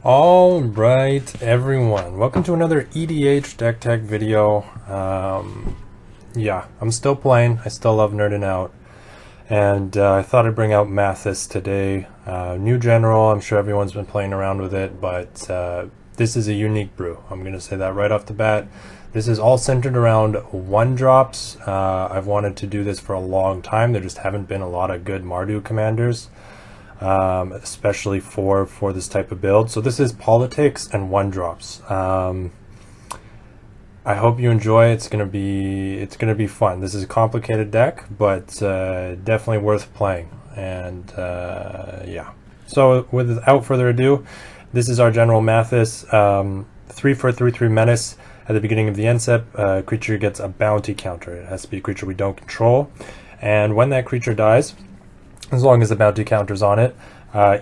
All right, everyone. Welcome to another EDH deck tech video. Yeah, I'm still playing. I still love nerding out. And I thought I'd bring out Mathas today. New general. I'm sure everyone's been playing around with it, but this is a unique brew. I'm going to say that right off the bat. This is all centered around 1-drops. I've wanted to do this for a long time. There just haven't been a lot of good Mardu commanders. Especially for this type of build. So this is politics and 1-drops. I hope you enjoy. It's gonna be fun. This is a complicated deck, but definitely worth playing. And yeah. So without further ado, this is our general Mathas. 3 for a 3/3 menace. At the beginning of the end step, creature gets a bounty counter. It has to be a creature we don't control, and when that creature dies, as long as the bounty counter's on it,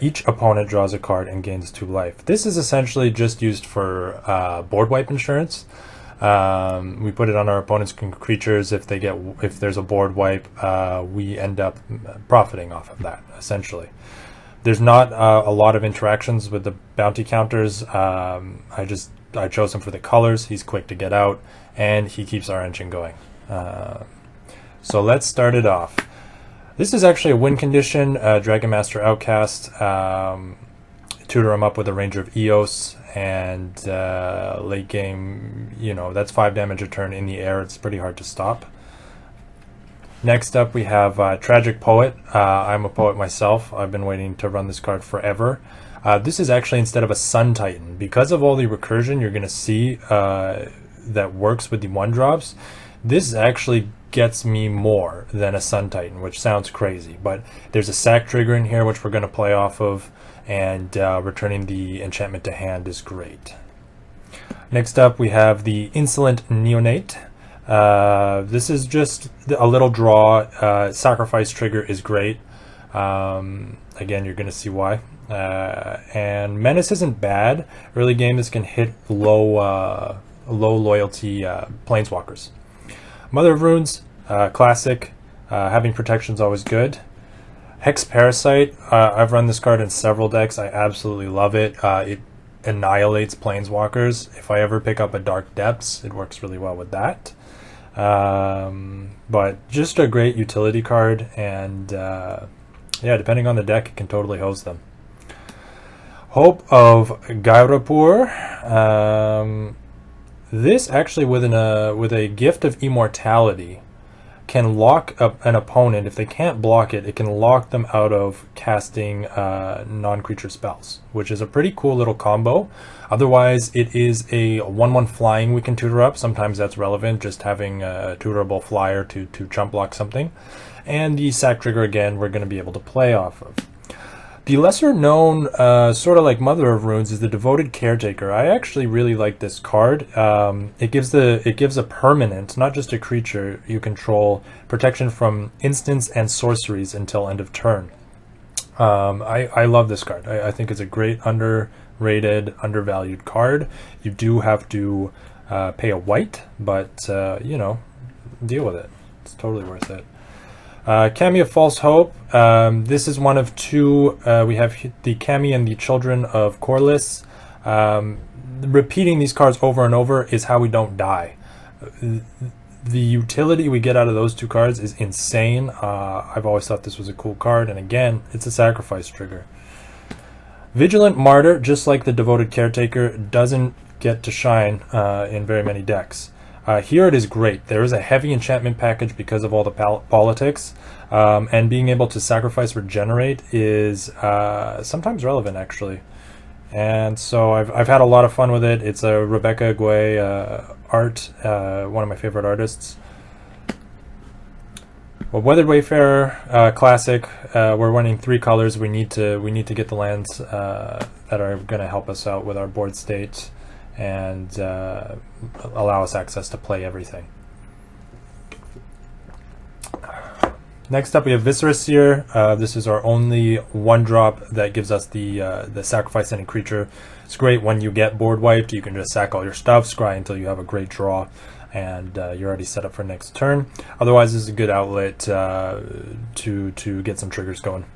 each opponent draws a card and gains 2 life. This is essentially just used for board wipe insurance. We put it on our opponent's creatures. If there's a board wipe, we end up profiting off of that, essentially. There's not a lot of interactions with the bounty counters. I chose him for the colors. He's quick to get out, and he keeps our engine going. So let's start it off. This is actually a win condition, Dragon Master Outcast. Tutor him up with a Ranger of Eos, and late game, that's 5 damage a turn in the air. It's pretty hard to stop. Next up, we have Tragic Poet. I'm a poet myself. I've been waiting to run this card forever. This is actually instead of a Sun Titan. Because of all the recursion you're going to see that works with the 1-drops, this actually gets me more than a Sun Titan, which sounds crazy, but there's a sack trigger in here which we're going to play off of, and returning the enchantment to hand is great. Next up, we have the Insolent Neonate. This is just a little draw. Sacrifice trigger is great. Again, you're going to see why. And Menace isn't bad. Early game, this can hit low loyalty planeswalkers. Mother of Runes, classic. Having protection is always good. Hex Parasite, I've run this card in several decks. I absolutely love it. It annihilates planeswalkers. If I ever pick up a Dark Depths, it works really well with that. But just a great utility card, and yeah, depending on the deck, it can totally hose them. Hope of Gairapur. This actually, with a gift of immortality, can lock up an opponent. If they can't block it, it can lock them out of casting non-creature spells, which is a pretty cool little combo. Otherwise, it is a 1/1 flying we can tutor up. Sometimes that's relevant, just having a tutorable flyer to jump block something. And the sack trigger, again, we're going to be able to play off of. The lesser known, sort of like Mother of Runes, is the Devoted Caretaker. I actually really like this card. It gives a permanent, not just a creature you control, protection from instants and sorceries until end of turn. I love this card. I think it's a great underrated, undervalued card. You do have to pay a white, but deal with it. It's totally worth it. Kami of False Hope. This is one of 2. We have the Kami and the Children of Corliss. Repeating these cards over and over is how we don't die. The utility we get out of those 2 cards is insane. I've always thought this was a cool card, and again, it's a sacrifice trigger. Vigilant Martyr, just like the Devoted Caretaker, doesn't get to shine in very many decks. Here it is great. There is a heavy enchantment package because of all the politics, and being able to sacrifice Regenerate is sometimes relevant, actually. And so I've had a lot of fun with it. It's a Rebecca Guay art, one of my favorite artists. Well, Weathered Wayfarer, classic. We're running 3 colors. We need to get the lands that are going to help us out with our board state and allow us access to play everything. Next up, we have Viscera Cyr. This is our only 1-drop that gives us the sacrifice any creature. It's great when you get board wiped. You can just sack all your stuff, scry until you have a great draw, and you're already set up for next turn. Otherwise, this is a good outlet to get some triggers going.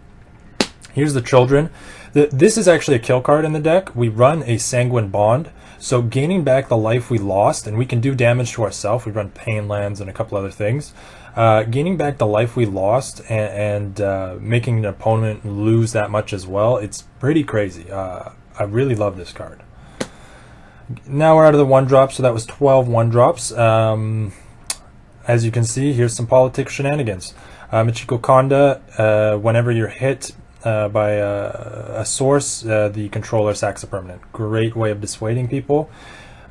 Here's the children. This is actually a kill card in the deck. We run a Sanguine Bond, so gaining back the life we lost, and we can do damage to ourselves. We run Pain Lands and a couple other things. Gaining back the life we lost and making an opponent lose that much as well, it's pretty crazy. I really love this card. Now we're out of the 1-drop, so that was 12 1-drops. As you can see, here's some politics shenanigans. Michiko Konda, whenever you're hit by a source, the controller sacks a permanent. Great way of dissuading people.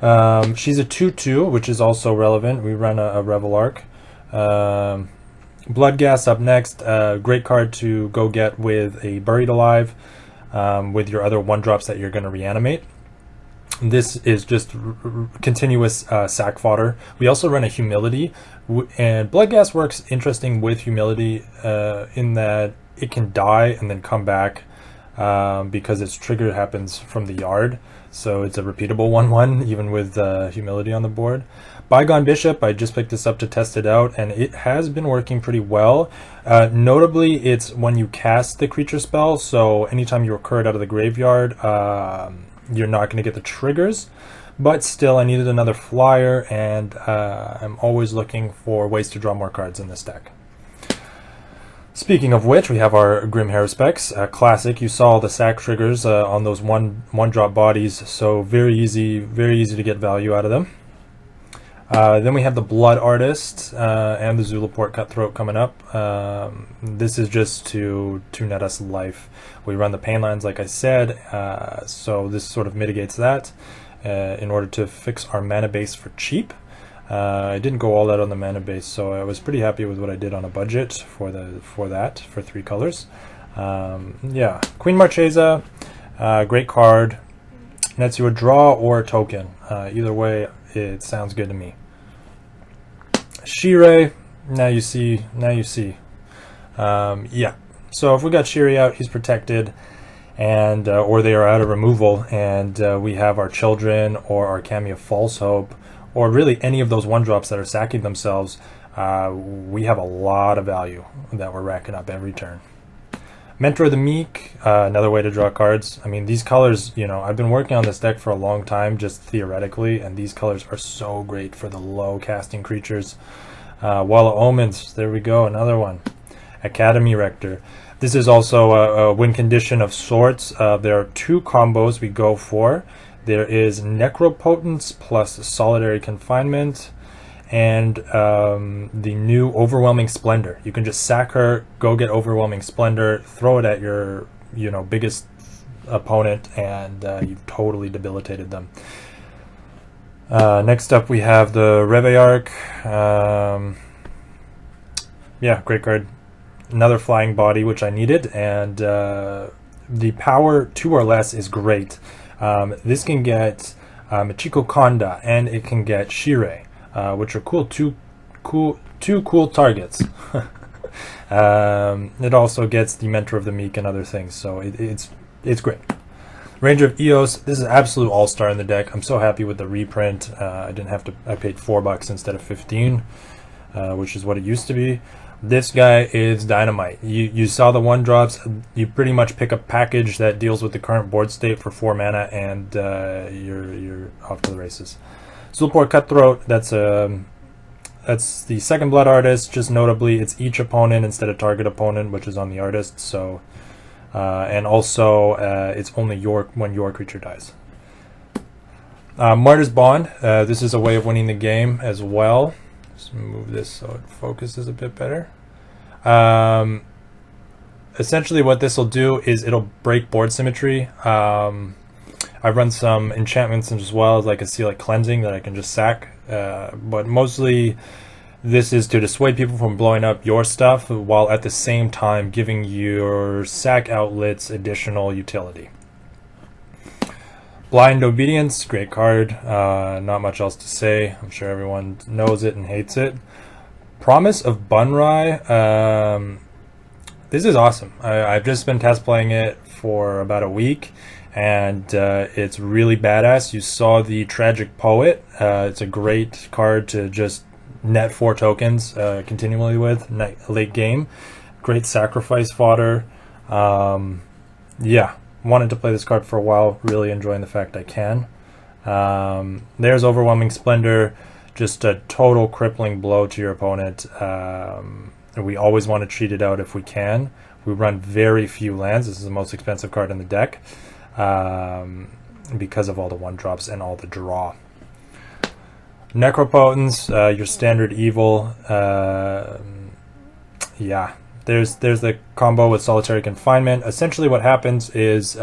She's a 2/2, which is also relevant. We run a Revel Arc. Bloodgas up next. Great card to go get with a Buried Alive, with your other 1-drops that you're going to reanimate. This is just continuous sack fodder. We also run a Humility, and Bloodgas works interesting with Humility in that it can die and then come back because its trigger happens from the yard. So it's a repeatable 1/1 even with Humility on the board. Bygone Bishop, I just picked this up to test it out, and it has been working pretty well. Notably, it's when you cast the creature spell, so anytime you recur it out of the graveyard, you're not going to get the triggers. But still, I needed another flyer, and I'm always looking for ways to draw more cards in this deck. Speaking of which, we have our Grim Haruspex, classic. You saw the sack triggers on those one-drop bodies, so very easy to get value out of them. Then we have the Blood Artist and the Zulaport Cutthroat coming up. This is just to net us life. We run the Pain Lands, like I said, so this sort of mitigates that in order to fix our mana base for cheap. I didn't go all out on the mana base, so I was pretty happy with what I did on a budget for 3 colors. Yeah, Queen Marchesa, great card. Nets you a draw or a token. Either way, it sounds good to me. Shirei, now you see. Yeah, so if we got Shirei out, he's protected, and or they are out of removal, and we have our children or our Cameo False Hope, or really any of those 1-drops that are sacking themselves. We have a lot of value that we're racking up every turn. Mentor of the Meek, another way to draw cards. I mean, these colors, you know, I've been working on this deck for a long time, just theoretically, and these colors are so great for the low casting creatures. Wall of Omens, there we go, another one. Academy Rector. This is also a win condition of sorts. There are 2 combos we go for. There is Necropotence plus Solitary Confinement, and the new Overwhelming Splendor. You can just sack her, go get Overwhelming Splendor, throw it at your biggest opponent, and you've totally debilitated them. Next up we have the Reveillark. Yeah, great card. Another Flying Body, which I needed, and the power 2 or less is great. This can get Michiko Konda, and it can get Shirei, which are two cool targets. It also gets the Mentor of the Meek and other things, so it's great. Ranger of Eos, this is absolute all-star in the deck. I'm so happy with the reprint. I paid $4 instead of 15, which is what it used to be. This guy is dynamite. You saw the 1-drops. You pretty much pick a package that deals with the current board state for 4 mana, and you're off to the races. Zulaport Cutthroat, that's the second Blood Artist. Just notably, it's each opponent instead of target opponent, which is on the artist. So, and also it's only when your creature dies. Martyr's Bond. This is a way of winning the game as well. Let's move this so it focuses a bit better. Essentially what this will do is it'll break board symmetry. I run some enchantments as well as like a Seal Cleansing that I can just sack. But mostly this is to dissuade people from blowing up your stuff while at the same time giving your sack outlets additional utility. Blind Obedience, great card. Not much else to say. I'm sure everyone knows it and hates it. Promise of Bunrai. This is awesome. I've just been test playing it for about a week, and it's really badass. You saw the Tragic Poet. It's a great card to just net 4 tokens continually with late game. Great sacrifice fodder. yeah, wanted to play this card for a while, really enjoying the fact I can. There's Overwhelming Splendor, just a total crippling blow to your opponent. We always want to cheat it out if we can. We run very few lands. This is the most expensive card in the deck because of all the 1-drops and all the draw. Necropotence, your standard evil. Yeah, there's the combo with Solitary Confinement. Essentially what happens is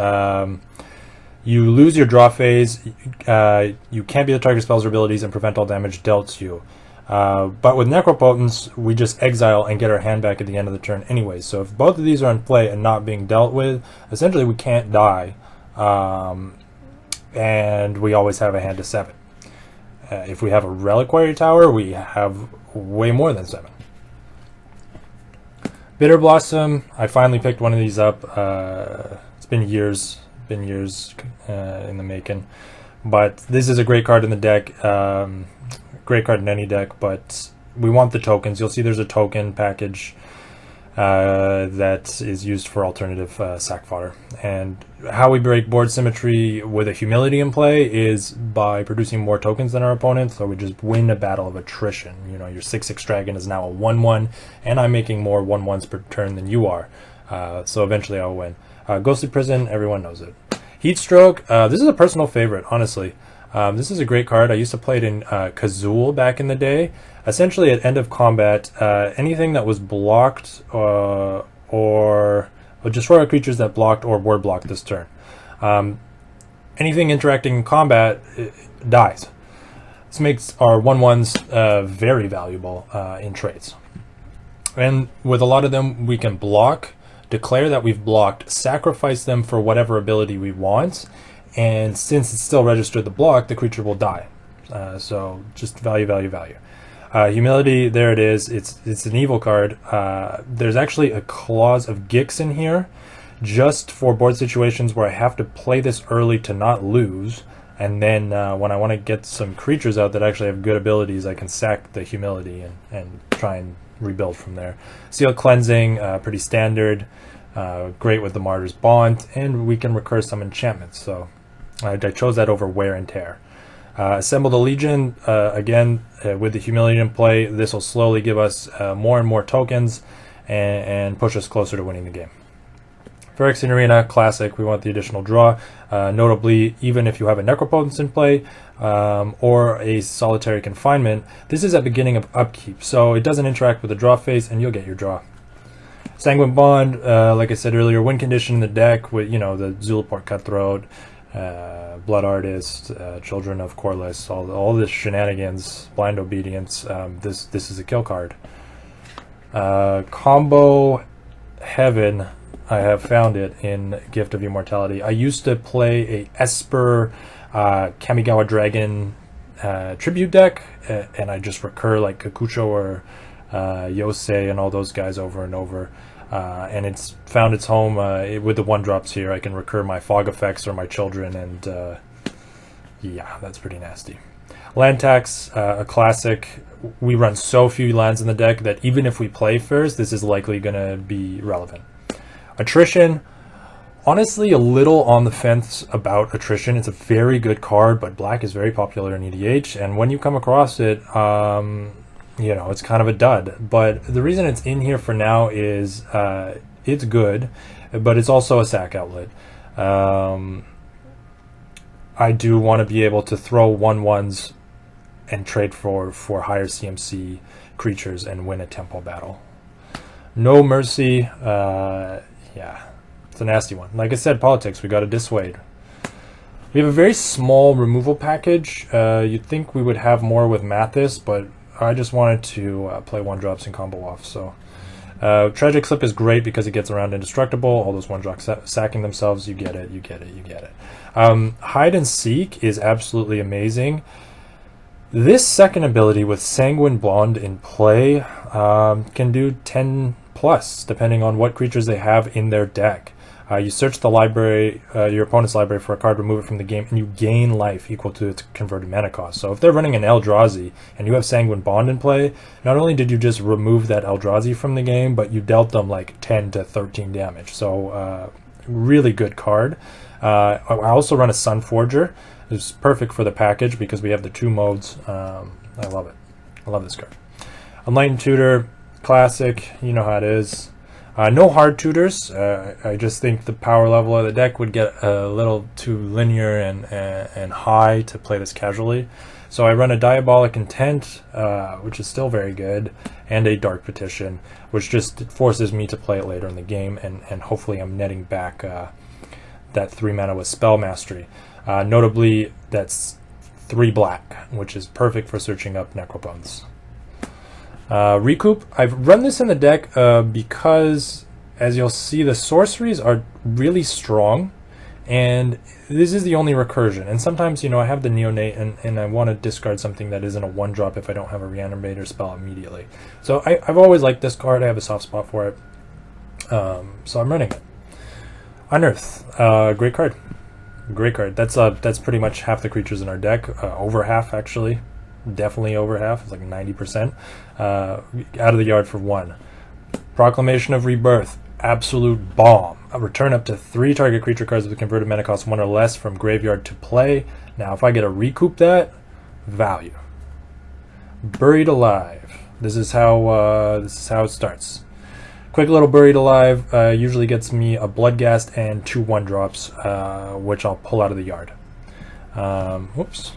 you lose your draw phase, you can't be the target spells or abilities and prevent all damage dealt to you. But with Necropotence, we just exile and get our hand back at the end of the turn anyway. So if both of these are in play and not being dealt with, essentially we can't die. And we always have a hand to 7. If we have a Reliquary Tower, we have way more than 7. Bitter Blossom, I finally picked one of these up. It's been years in the making. But this is a great card in the deck. Great card in any deck, but we want the tokens. You'll see there's a token package that is used for alternative sack fodder. And how we break board symmetry with a humility in play is by producing more tokens than our opponent, so we just win a battle of attrition. You know, your 6/6 dragon is now a 1/1, and I'm making more 1/1s per turn than you are. So eventually I'll win. Ghostly Prison, everyone knows it. Heatstroke, this is a personal favorite, honestly. This is a great card. I used to play it in Kazul back in the day. Essentially, at end of combat, anything that was blocked or destroy creatures that blocked or were blocked this turn. Anything interacting in combat dies. This makes our 1/1s very valuable in trades. And with a lot of them, we can block, declare that we've blocked, sacrifice them for whatever ability we want, and since it's still registered the block, the creature will die. So just value. Humility, there it is. It's an evil card. There's actually a clause of Geeks in here just for board situations where I have to play this early to not lose, and then when I want to get some creatures out that actually have good abilities, I can sack the humility and try and rebuild from there. Sealed Cleansing, pretty standard. Great with the Martyr's Bond, and we can recur some enchantments, so I chose that over Wear and Tear. Assemble the Legion, again, with the humility in play, this will slowly give us more and more tokens and push us closer to winning the game. Phyrexian Arena, classic, we want the additional draw. Notably, even if you have a Necropotence in play or a Solitary Confinement, this is at beginning of upkeep, so it doesn't interact with the draw phase and you'll get your draw. Sanguine Bond, like I said earlier, win condition in the deck with, you know, the Zulaport Cutthroat, Blood Artist, Children of Corliss, all this shenanigans, Blind Obedience. This is a kill card. Combo Heaven, I have found it in Gift of Immortality. I used to play a Esper Kamigawa Dragon tribute deck, and I just recur like Kakucho or Yosei and all those guys over and over. And it's found its home with the 1-drops here. I can recur my Fog Effects or my Children, and yeah, that's pretty nasty. Land Tax, a classic. We run so few lands in the deck that even if we play first, this is likely going to be relevant. Attrition, honestly, a little on the fence about Attrition. It's a very good card, but black is very popular in EDH, and when you come across it, you know, it's kind of a dud. But the reason it's in here for now is it's good, but it's also a sack outlet. I do want to be able to throw 1/1s and trade for higher CMC creatures and win a tempo battle. No Mercy, yeah, it's a nasty one. Like I said, politics, we got to dissuade. We have a very small removal package. You'd think we would have more with Mathas, but I just wanted to play 1-drops and combo off. So Tragic Slip is great because it gets around indestructible. All those 1-drops sacking themselves, you get it. Hide and Seek is absolutely amazing. This second ability with Sanguine Bond in play can do 10 plus depending on what creatures they have in their deck. You search the library, your opponent's library, for a card, remove it from the game, and you gain life equal to its converted mana cost. So if they're running an Eldrazi and you have Sanguine Bond in play, not only did you just remove that Eldrazi from the game, but you dealt them like 10 to 13 damage. So really good card. I also run a Sun Forger. It's perfect for the package because we have the 2 modes. I love it. I love this card. Enlightened Tutor, classic. You know how it is. No hard tutors. I just think the power level of the deck would get a little too linear and high to play this casually. So I run a Diabolic Intent, which is still very good, and a Dark Petition, which just forces me to play it later in the game, and hopefully I'm netting back that 3 mana with Spell Mastery. Notably, that's 3 black, which is perfect for searching up Necrobones. Recoup, I've run this in the deck because, as you'll see, the sorceries are really strong, and this is the only recursion. And sometimes, you know, I have the Neonate, and I want to discard something that isn't a 1-drop if I don't have a Reanimator spell immediately. So I've always liked this card. I have a soft spot for it. So I'm running it. Unearth, great card. Great card. That's pretty much half the creatures in our deck. Over half, actually. Definitely over half. It's like 90%. Out of the yard for 1. Proclamation of Rebirth. Absolute bomb. Return up to 3 target creature cards with converted mana cost 1 or less from graveyard to play. Now, if I get to recoup that, value. Buried Alive. This is how it starts. Quick little Buried Alive usually gets me a Bloodghast and 2 1-drops, which I'll pull out of the yard. Whoops.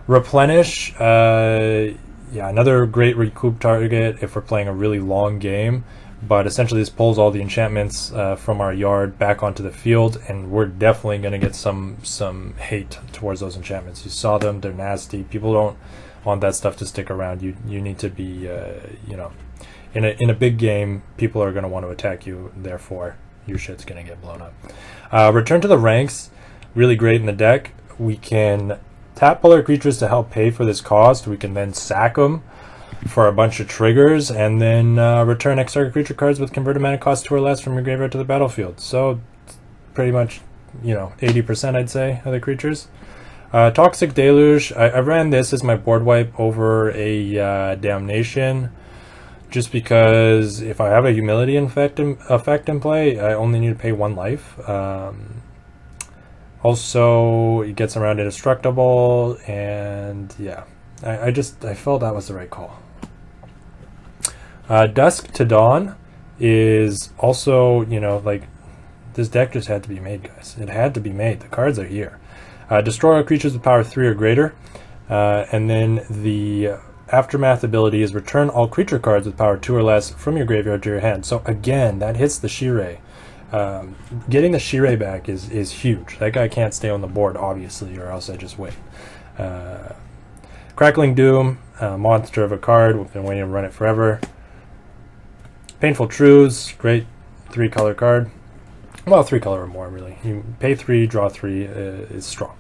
Replenish, yeah, another great recoup target if we're playing a really long game, but essentially this pulls all the enchantments from our yard back onto the field, and we're definitely going to get some hate towards those enchantments. You saw them, they're nasty. People don't want that stuff to stick around. You need to be, you know, in a big game, people are going to want to attack you, therefore your shit's going to get blown up. Return to the Ranks, really great in the deck. We can tap other creatures to help pay for this cost. We can then sack them for a bunch of triggers, and then return X target creature cards with converted mana cost 2 or less from your graveyard to the battlefield. So pretty much, you know, 80% I'd say of the creatures. Toxic Deluge, I ran this as my board wipe over a Damnation, just because if I have a Humility effect in play, I only need to pay 1 life. Also, it gets around indestructible, and yeah, I felt that was the right call. Dusk to Dawn is also, you know, like, this deck just had to be made, guys. It had to be made. The cards are here. Destroy all creatures with power 3 or greater, and then the Aftermath ability is return all creature cards with power 2 or less from your graveyard to your hand. So again, that hits the Shirei. Getting the Shirei back is huge. That guy can't stay on the board, obviously, or else I just win. Crackling Doom, monster of a card. We've been waiting to run it forever. Painful Truths, great 3-color card. Well, 3-color or more, really. You pay 3, draw 3 is strong.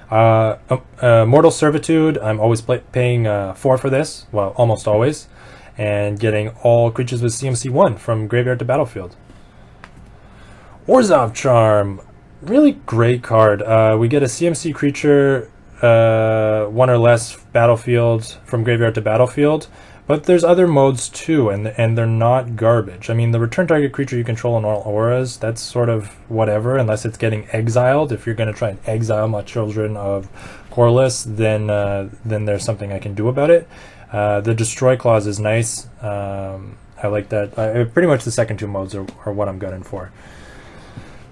Mortal Servitude, I'm always paying 4 for this. Well, almost always. And getting all creatures with CMC 1 from graveyard to battlefield. Orzhov Charm, really great card. We get a CMC creature 1 or less battlefield from graveyard to battlefield, but there's other modes too, and they're not garbage. I mean, the return target creature you control in all auras, that's sort of whatever, unless it's getting exiled. If you're going to try and exile my Children of Corliss, then there's something I can do about it. The Destroy clause is nice. I like that. Pretty much the second 2 modes are what I'm gunning for.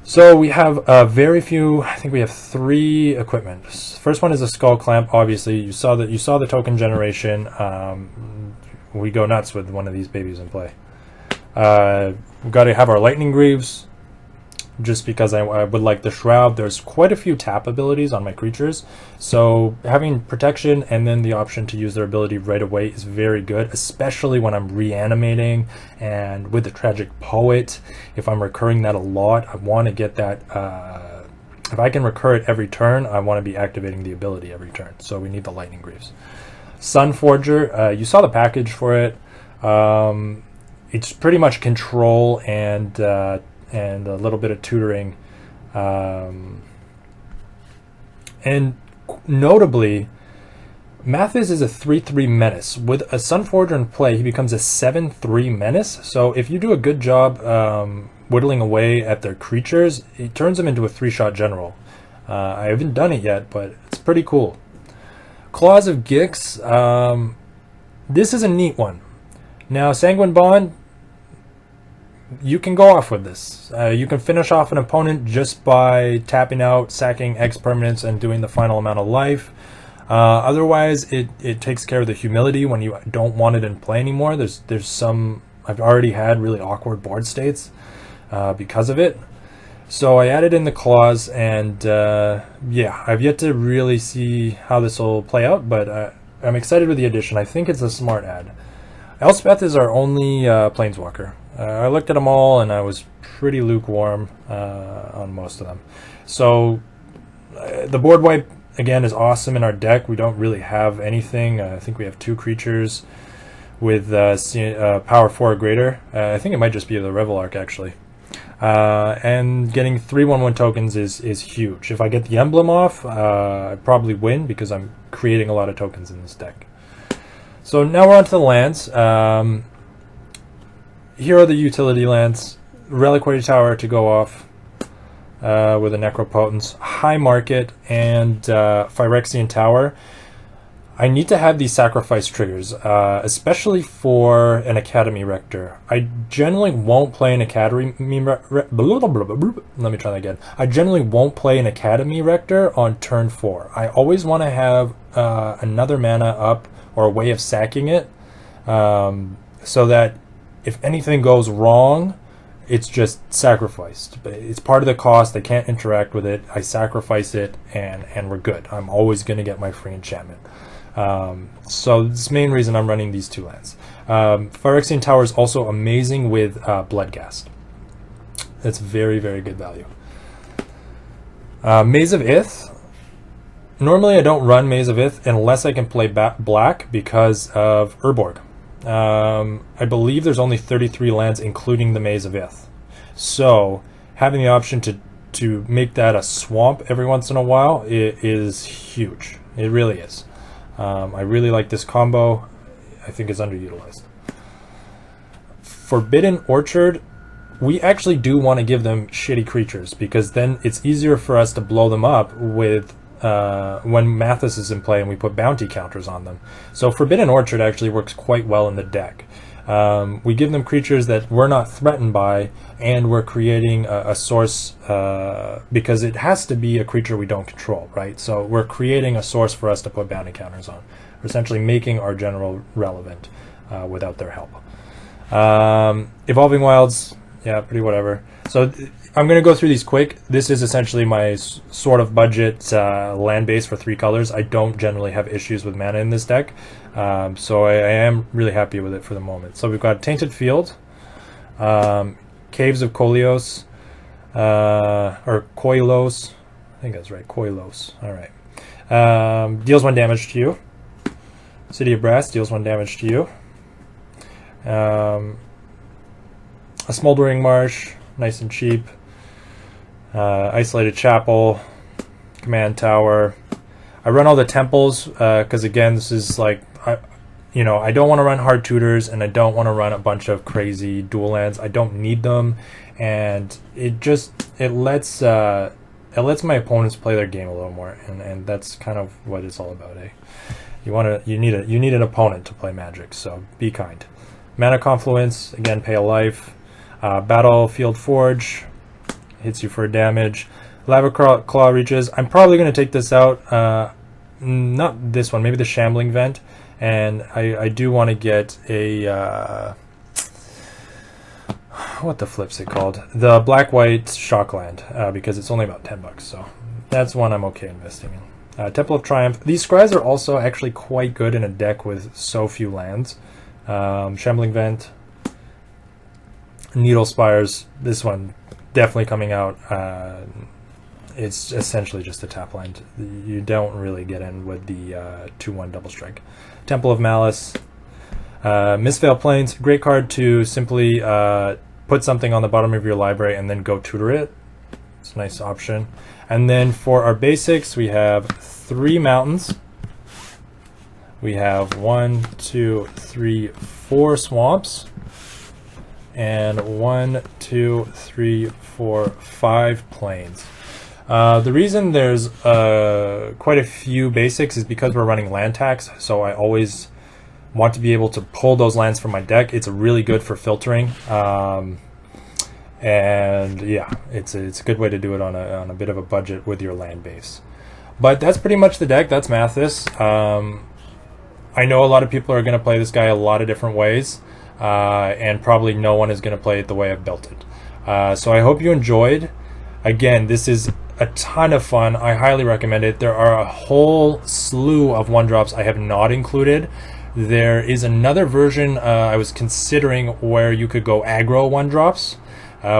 So we have very few. I think we have 3 equipment. First one is a Skull Clamp. Obviously, you saw the token generation. We go nuts with one of these babies in play. We've got to have our Lightning Greaves, just because I would like the Shroud. There's quite a few tap abilities on my creatures, so having protection and then the option to use their ability right away is very good, especially when I'm reanimating, and with the Tragic Poet, if I'm recurring that a lot, I want to get that, if I can recur it every turn, I want to be activating the ability every turn, so we need the Lightning Greaves. Sun Forger, you saw the package for it. It's pretty much control and a little bit of tutoring, and notably, Mathas is a 3/3 menace. With a Sun Forger in play, he becomes a 7/3 menace. So if you do a good job whittling away at their creatures, it turns them into a 3-shot general. I haven't done it yet, but it's pretty cool. Claws of Geeks. This is a neat one. Now, Sanguine Bond, you can go off with this. You can finish off an opponent just by tapping out, sacking X permanents, and doing the final amount of life. Otherwise, it takes care of the humility when you don't want it in play anymore. There's some... I've already had really awkward board states because of it. So I added in the claws, and yeah, I've yet to really see how this will play out, but I'm excited with the addition. I think it's a smart add. Elspeth is our only Planeswalker. I looked at them all, and I was pretty lukewarm on most of them. So the board wipe, again, is awesome in our deck. We don't really have anything. I think we have 2 creatures with power 4 or greater. I think it might just be the Revel Arc, actually. And getting 3/1/1 tokens is huge. If I get the emblem off, I probably win because I'm creating a lot of tokens in this deck. So now we're on to the lands. Here are the utility lands. Reliquary Tower to go off with a Necropotence, High Market, and Phyrexian Tower. I need to have these sacrifice triggers, especially for an Academy Rector. I generally won't play an Academy... Let me try that again. I generally won't play an Academy Rector on turn 4. I always want to have another mana up or a way of sacking it, so that if anything goes wrong, it's just sacrificed. But it's part of the cost. I can't interact with it. I sacrifice it, and we're good. I'm always going to get my free enchantment. So this is the main reason I'm running these 2 lands. Phyrexian Tower is also amazing with Bloodghast. That's very, very good value. Maze of Ith. Normally I don't run Maze of Ith unless I can play black because of Urborg. I believe there's only 33 lands including the Maze of Ith. So having the option to make that a swamp every once in a while is huge. It really is. I really like this combo. I think it's underutilized. Forbidden Orchard, we actually do want to give them shitty creatures because then it's easier for us to blow them up with when Mathas is in play and we put bounty counters on them. So Forbidden Orchard actually works quite well in the deck. We give them creatures that we're not threatened by, and we're creating a source because it has to be a creature we don't control, right? So we're creating a source for us to put bounty counters on. We're essentially making our general relevant without their help. Evolving Wilds, yeah, pretty whatever. So I'm going to go through these quick. This is essentially my sort of budget land base for 3 colors. I don't generally have issues with mana in this deck, so I am really happy with it for the moment. So we've got Tainted Field, Caves of Koilos, or Koilos. I think that's right, Koilos. All right. Deals 1 damage to you. City of Brass deals 1 damage to you. A Smoldering Marsh, nice and cheap. Isolated Chapel, Command Tower. I run all the temples because again, this is like I don't want to run hard tutors, and I don't want to run a bunch of crazy dual lands. I don't need them, and it lets my opponents play their game a little more, and that's kind of what it's all about. You need an opponent to play Magic, so be kind. Mana Confluence, again, pay a life. Battlefield Forge hits you for damage. Lava Claw Reaches. I'm probably going to take this out. Not this one, maybe the Shambling Vent. And I do want to get a... what the flip's it called? The Black-White Shockland, because it's only about $10, so that's one I'm okay investing in. Temple of Triumph. These Scries are also actually quite good in a deck with so few lands. Shambling Vent. Needle Spires, this one definitely coming out. It's essentially just a tap land. You don't really get in with the 2/1 double strike. Temple of Malice, Mistveil Plains, great card to simply put something on the bottom of your library and then go tutor it. It's a nice option. And then for our basics, we have 3 mountains. We have 1, 2, 3, 4 swamps. and 1, 2, 3, 4, 5 planes. The reason there's quite a few basics is because we're running land tax, so I always want to be able to pull those lands from my deck. It's really good for filtering, and yeah, it's a good way to do it on a bit of a budget with your land base. But that's pretty much the deck. That's Mathas. I know a lot of people are going to play this guy a lot of different ways, and probably no one is going to play it the way I've built it. So I hope you enjoyed. Again, this is a ton of fun. I highly recommend it. There are a whole slew of 1-drops I have not included. There is another version I was considering where you could go aggro 1-drops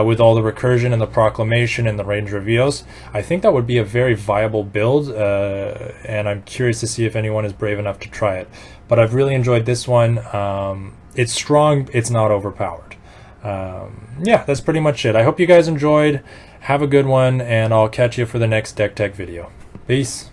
with all the recursion and the proclamation and the range reveals. I think that would be a very viable build, and I'm curious to see if anyone is brave enough to try it. But I've really enjoyed this one. It's strong, it's not overpowered. Yeah, that's pretty much it. I hope you guys enjoyed. Have a good one, and I'll catch you for the next Deck Tech video. Peace.